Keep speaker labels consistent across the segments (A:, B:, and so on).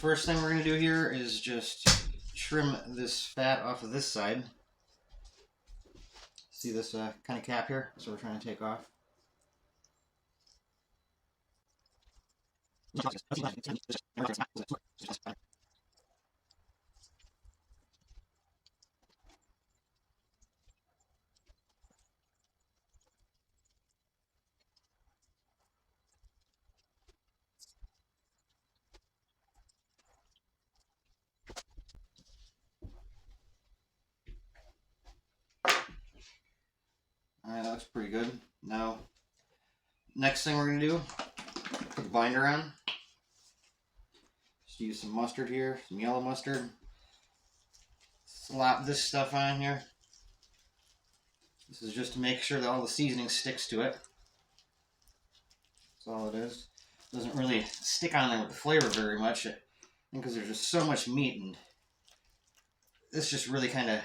A: first thing we're going to do here is just trim this fat off of this side. See this kind of cap here? So we're trying to take off. Alright, that looks pretty good. Now, next thing we're going to do, put the binder on. Just use some mustard here, some yellow mustard. Slap this stuff on here. This is just to make sure that all the seasoning sticks to it. That's all it is. It doesn't really stick on there with the flavor very much, I think, because there's just so much meat, and this just really kind of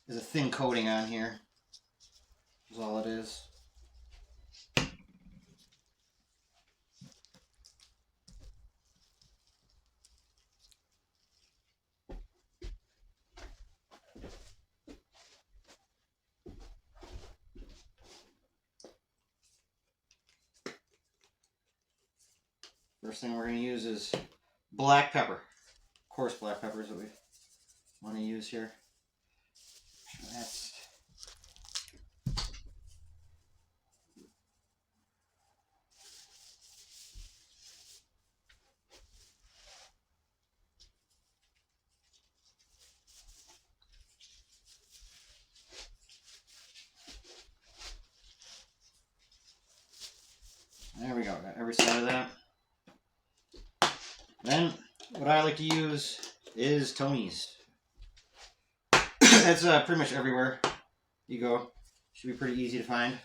A: is a thin coating on here. That's all it is. First thing we're going to use is black pepper. Coarse black pepper is what we want to use here. That's there we go, got every side of that. Then, what I like to use is Tony's. That's pretty much everywhere you go. Should be pretty easy to find.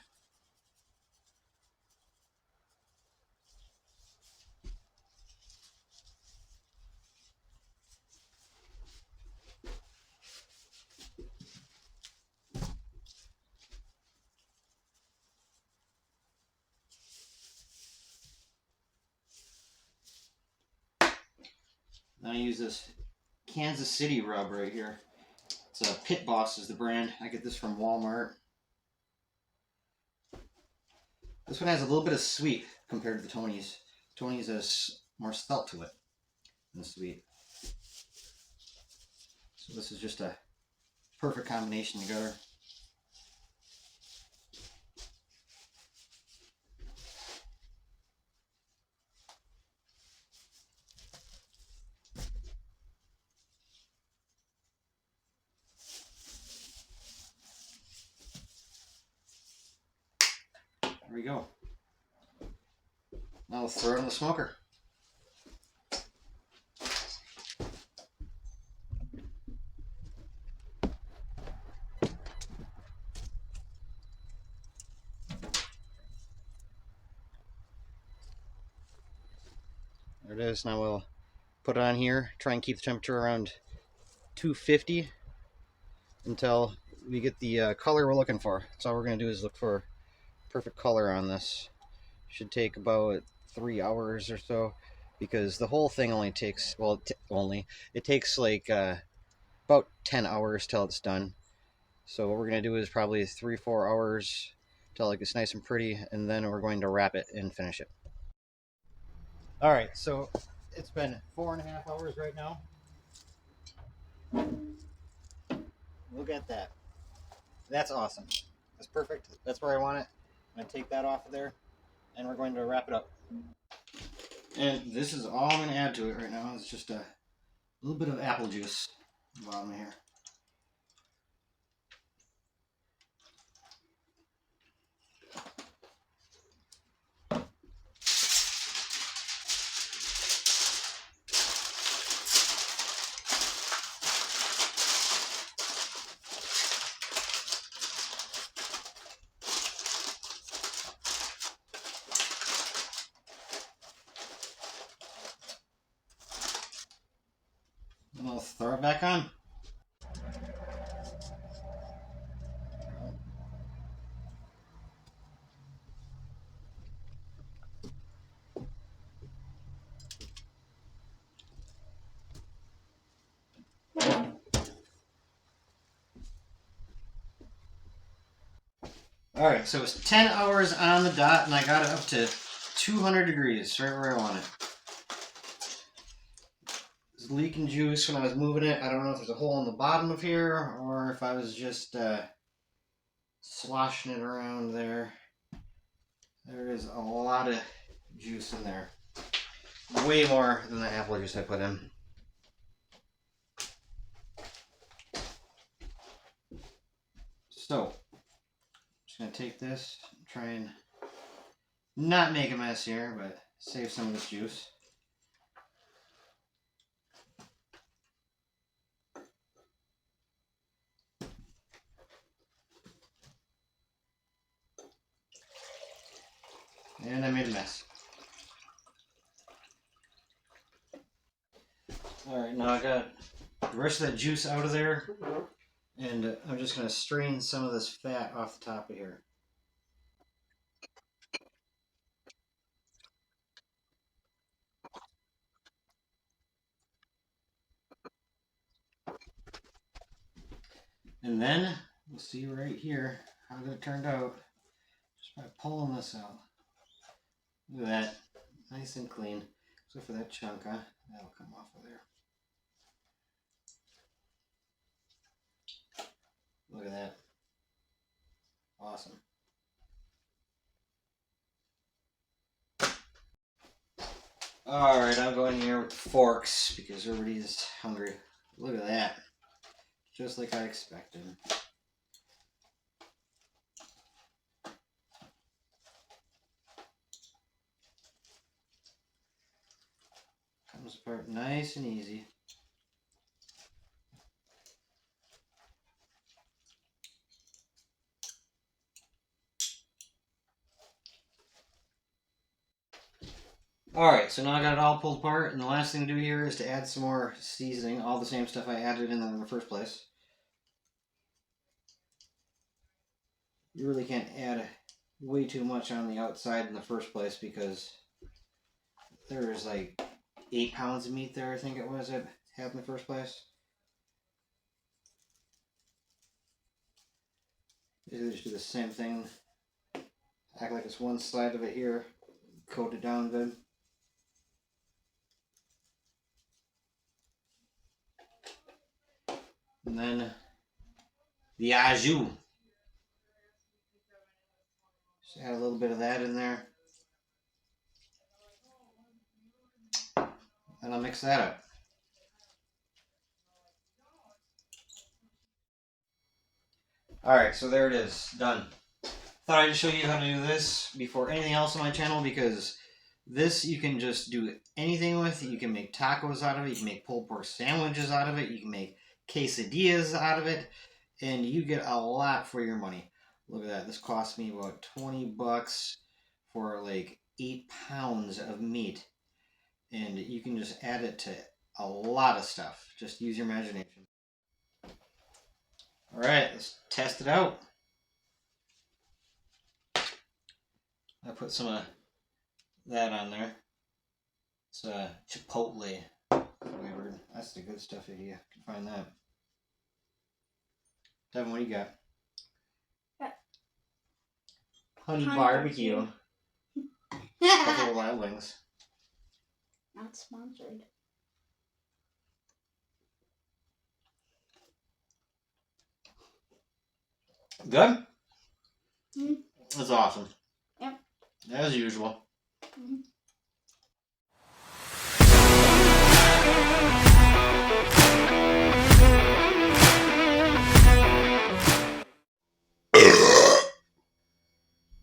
A: Then I use this Kansas City rub right here. It's Pit Boss is the brand. I get this from Walmart. This one has a little bit of sweet compared to the Tony's. Tony's has more salt to it than the sweet. So this is just a perfect combination together. There we go. Now we'll throw it in the smoker. There it is. Now we'll put it on here, try and keep the temperature around 250 until we get the color we're looking for. So all we're going to do is look for perfect color on this. Should take about 3 hours or so, because the whole thing only takes, well, it takes like about 10 hours till it's done. So what we're going to do is probably 3-4 hours till it gets nice and pretty, and then we're going to wrap it and finish it. Alright, so it's been 4.5 hours right now. Look at that. That's awesome. That's perfect. That's where I want it. I'm going to take that off of there, and we're going to wrap it up. And this is all I'm going to add to it right now. It's just a little bit of apple juice at the bottom of here. And I'll throw it back on. Alright, so it's 10 hours on the dot, and I got it up to 200 degrees, right where I want it. It's leaking juice when I was moving it. I don't know if there's a hole in the bottom of here, or if I was just sloshing it around there. There is a lot of juice in there. Way more than the apple juice I put in. So, I'm just going to take this, try and not make a mess here, but save some of this juice. And I made a mess. Alright, now I got the rest of that juice out of there, and I'm just going to strain some of this fat off the top of here. And then we'll see right here how it turned out just by pulling this out. Look at that, nice and clean. Except for that chunk, huh? That'll come off of there. Look at that. Awesome. Alright, I'm going here with the forks because everybody's hungry. Look at that. Just like I expected. Comes apart nice and easy. Alright, so now I got it all pulled apart, and the last thing to do here is to add some more seasoning, all the same stuff I added in the first place. You really can't add way too much on the outside in the first place because there's like 8 pounds of meat there, I think it was, I had in the first place. Basically just do the same thing. Act like it's one side of it here, coat it down good. And then the au jus. Just add a little bit of that in there. And I'll mix that up. Alright, so there it is. Done. Thought I'd show you how to do this before anything else on my channel because this you can just do anything with. You can make tacos out of it. You can make pulled pork sandwiches out of it. You can make quesadillas out of it. And you get a lot for your money. Look at that. This cost me about 20 bucks for like 8 pounds of meat. And you can just add it to a lot of stuff. Just use your imagination. Alright, let's test it out. I put some of that on there. It's chipotle flavored. That's the good stuff if you can find that. Devin, what do you got? Honey barbecue. Buffalo Wild Wings.
B: Not sponsored.
A: Good?
B: Mm-hmm.
A: That's awesome.
B: Yep.
A: As usual.
B: Mm-hmm.